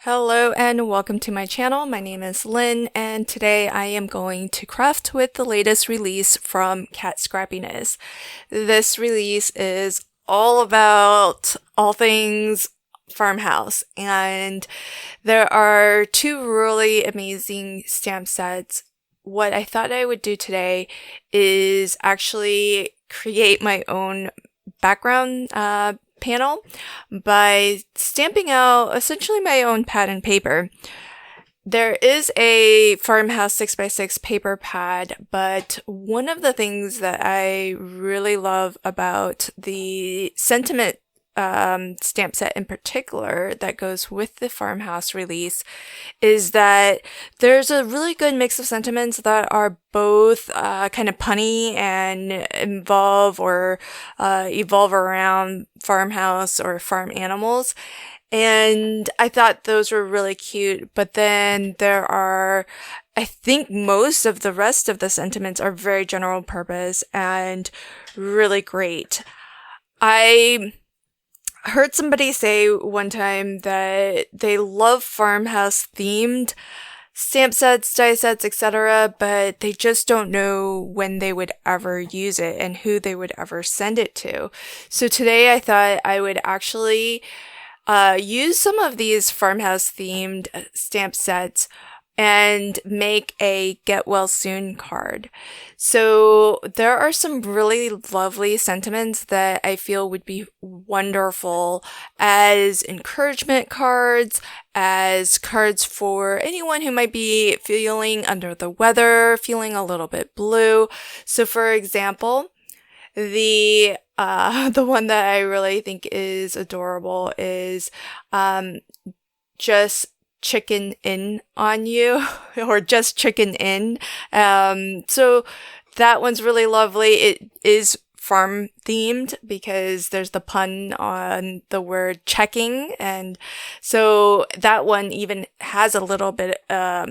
Hello and welcome to my channel. My name is Lynn and today I am going to craft with the latest release from Kat Scrappiness. This release is all about all things Farmhouse, and there are two really amazing stamp sets. What I thought I would do today is actually create my own background panel by stamping out essentially my own pad and paper. There is a Farmhouse 6x6 paper pad, but one of the things that I really love about the sentiment stamp set in particular that goes with the Farmhouse release is that there's a really good mix of sentiments that are both kind of punny and evolve around farmhouse or farm animals. And I thought those were really cute, but then I think most of the rest of the sentiments are very general purpose and really great. I heard somebody say one time that they love farmhouse themed stamp sets, die sets, etc., but they just don't know when they would ever use it and who they would ever send it to. So today I thought I would actually use some of these farmhouse themed stamp sets and make a get well soon card. So there are some really lovely sentiments that I feel would be wonderful as encouragement cards, as cards for anyone who might be feeling under the weather, feeling a little bit blue. So for example, the one that I really think is adorable is just chicken in on you or just chicken in. So that one's really lovely. It is farm themed because there's the pun on the word checking, and so that one even has a little bit a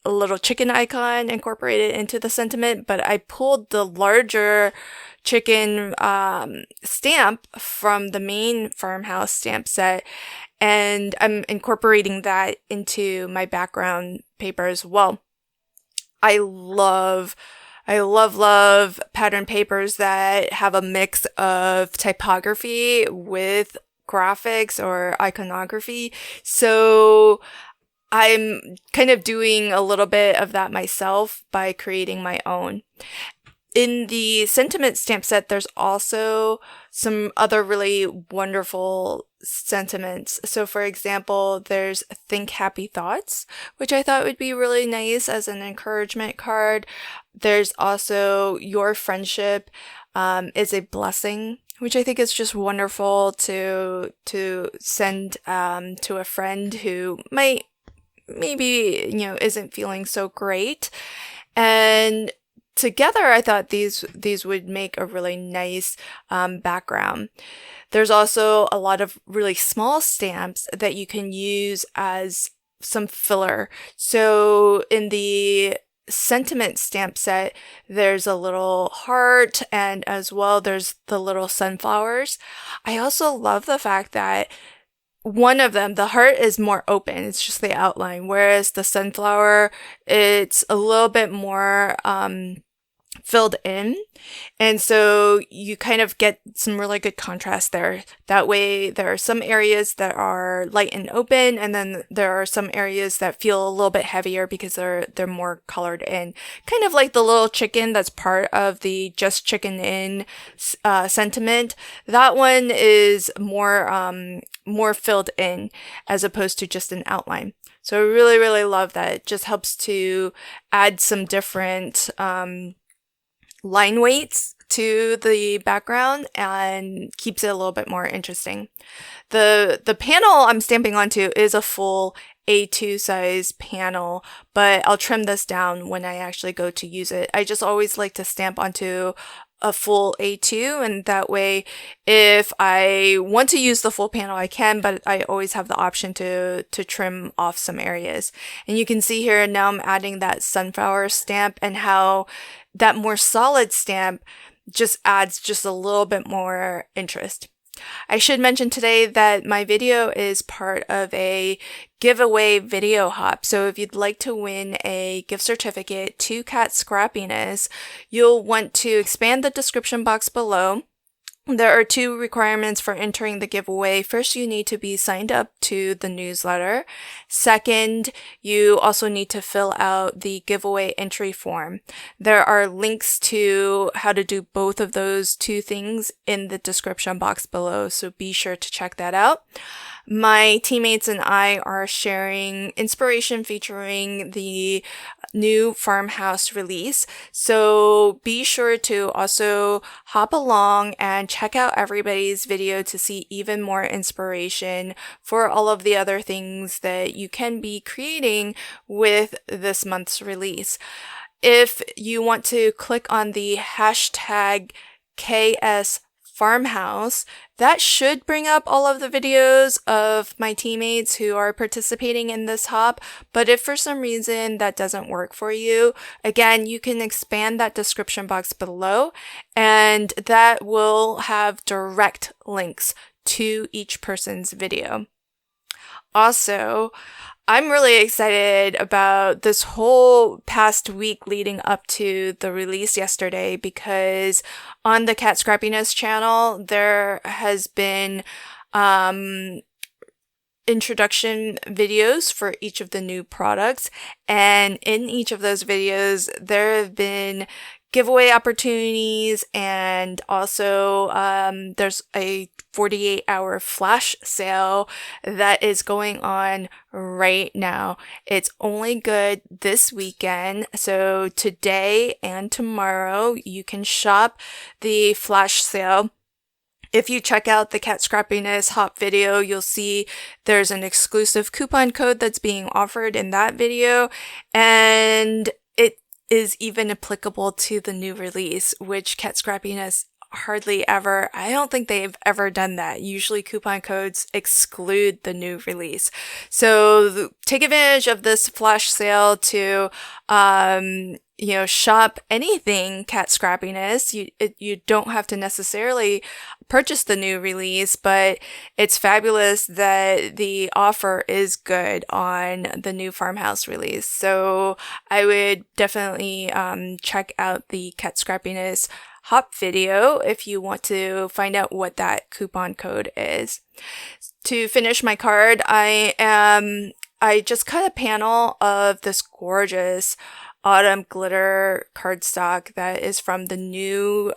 little chicken icon incorporated into the sentiment, but I pulled the larger chicken stamp from the main Farmhouse stamp set, and I'm incorporating that into my background paper as well. I love pattern papers that have a mix of typography with graphics or iconography. So I'm kind of doing a little bit of that myself by creating my own. In the sentiment stamp set, there's also some other really wonderful sentiments. So for example, there's Think Happy Thoughts, which I thought would be really nice as an encouragement card. There's also Your Friendship is a Blessing, which I think is just wonderful to send to a friend who maybe isn't feeling so great. And together, I thought these would make a really nice background. There's also a lot of really small stamps that you can use as some filler. So in the sentiment stamp set, there's a little heart, and as well there's the little sunflowers. I also love the fact that one of them, the heart, is more open. It's just the outline, whereas the sunflower, it's a little bit more filled in, and so you kind of get some really good contrast there. That way there are some areas that are light and open, and then there are some areas that feel a little bit heavier because they're more colored in, kind of like the little chicken that's part of the just chicken in sentiment. That one is more filled in as opposed to just an outline. So I really love that. It just helps to add some different line weights to the background and keeps it a little bit more interesting. The panel I'm stamping onto is a full A2 size panel, but I'll trim this down when I actually go to use it. I just always like to stamp onto a full A2, and that way if I want to use the full panel I can, but I always have the option to trim off some areas. And you can see here now I'm adding that sunflower stamp, and how that more solid stamp just adds just a little bit more interest. I should mention today that my video is part of a giveaway video hop. So if you'd like to win a gift certificate to Kat Scrappiness, you'll want to expand the description box below. There are 2 requirements for entering the giveaway. First, you need to be signed up to the newsletter. Second, you also need to fill out the giveaway entry form. There are links to how to do both of those 2 things in the description box below, so be sure to check that out. My teammates and I are sharing inspiration featuring the new Farmhouse release, so be sure to also hop along and check out everybody's video to see even more inspiration for all of the other things that you can be creating with this month's release. If you want to click on the hashtag KS Farmhouse, that should bring up all of the videos of my teammates who are participating in this hop. But if for some reason that doesn't work for you, again, you can expand that description box below, and that will have direct links to each person's video. Also, I'm really excited about this whole past week leading up to the release yesterday, because on the Kat Scrappiness channel, there has been introduction videos for each of the new products. And in each of those videos, there have been giveaway opportunities, and also there's a 48-hour flash sale that is going on right now. It's only good this weekend, so today and tomorrow you can shop the flash sale. If you check out the Kat Scrappiness hop video, you'll see there's an exclusive coupon code that's being offered in that video, and it is even applicable to the new release, which Kat Scrappiness hardly ever, I don't think they've ever done that. Usually coupon codes exclude the new release. So take advantage of this flash sale to, shop anything Kat Scrappiness. You don't have to necessarily purchase the new release, but it's fabulous that the offer is good on the new Farmhouse release. So I would definitely check out the Kat Scrappiness hop video if you want to find out what that coupon code is. To finish my card, I just cut a panel of this gorgeous autumn glitter cardstock that is from the new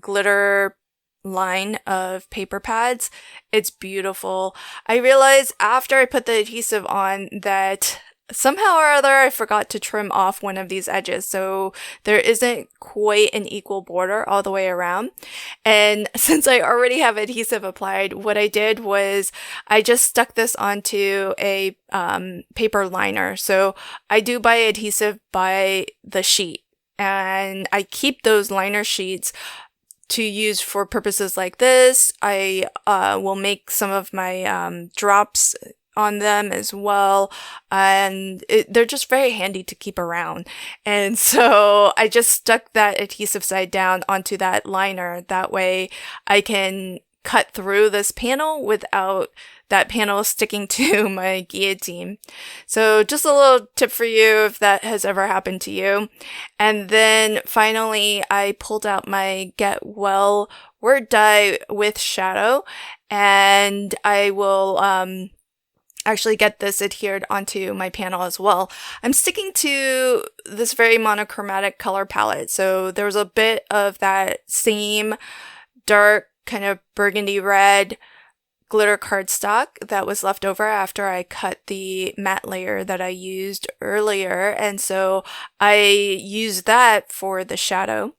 glitter line of paper pads. It's beautiful. I realized after I put the adhesive on that somehow or other I forgot to trim off one of these edges, so there isn't quite an equal border all the way around. And since I already have adhesive applied, what I did was I just stuck this onto a paper liner. So I do buy adhesive by the sheet, and I keep those liner sheets to use for purposes like this. I will make some of my drops on them as well, and they're just very handy to keep around. And so I just stuck that adhesive side down onto that liner. That way I can cut through this panel without that panel sticking to my guillotine. So just a little tip for you if that has ever happened to you. And then finally, I pulled out my Get Well word die with shadow, and I will actually get this adhered onto my panel as well. I'm sticking to this very monochromatic color palette, so there's a bit of that same dark kind of burgundy red glitter cardstock that was left over after I cut the matte layer that I used earlier, and so I used that for the shadow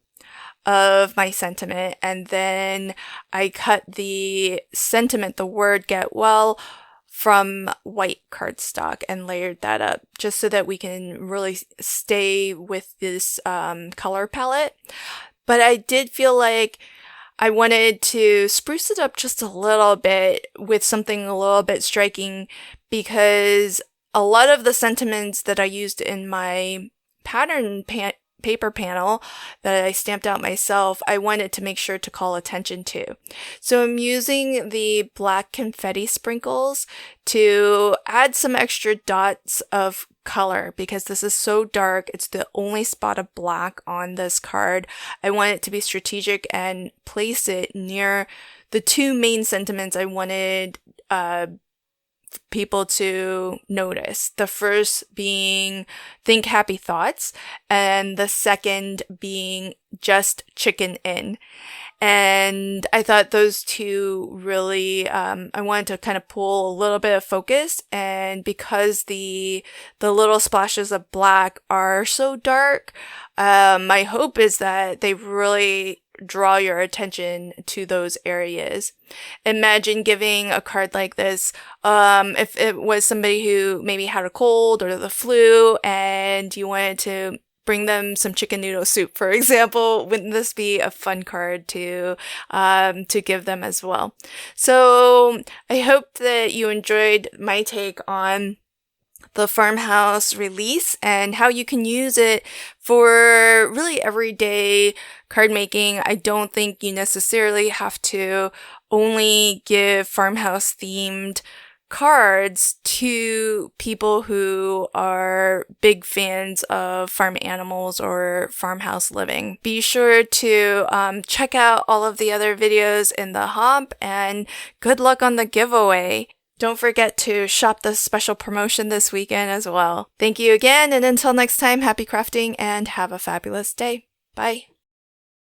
of my sentiment, and then I cut the sentiment, the word Get Well, from white cardstock and layered that up just so that we can really stay with this color palette. But I did feel like I wanted to spruce it up just a little bit with something a little bit striking, because a lot of the sentiments that I used in my pattern paper panel that I stamped out myself, I wanted to make sure to call attention to. So I'm using the black confetti sprinkles to add some extra dots of color because this is so dark. It's the only spot of black on this card. I want it to be strategic and place it near the two main sentiments I wanted people to notice. The first being think happy thoughts, and the second being just chicken in. And I thought those two really, I wanted to kind of pull a little bit of focus, and because the little splashes of black are so dark, my hope is that they really draw your attention to those areas. Imagine giving a card like this, if it was somebody who maybe had a cold or the flu and you wanted to bring them some chicken noodle soup, for example. Wouldn't this be a fun card to give them as well? So I hope that you enjoyed my take on the Farmhouse release and how you can use it for really everyday card making. I don't think you necessarily have to only give Farmhouse themed cards to people who are big fans of farm animals or farmhouse living. Be sure to check out all of the other videos in the hub, and good luck on the giveaway. Don't forget to shop the special promotion this weekend as well. Thank you again, and until next time, happy crafting and have a fabulous day. Bye.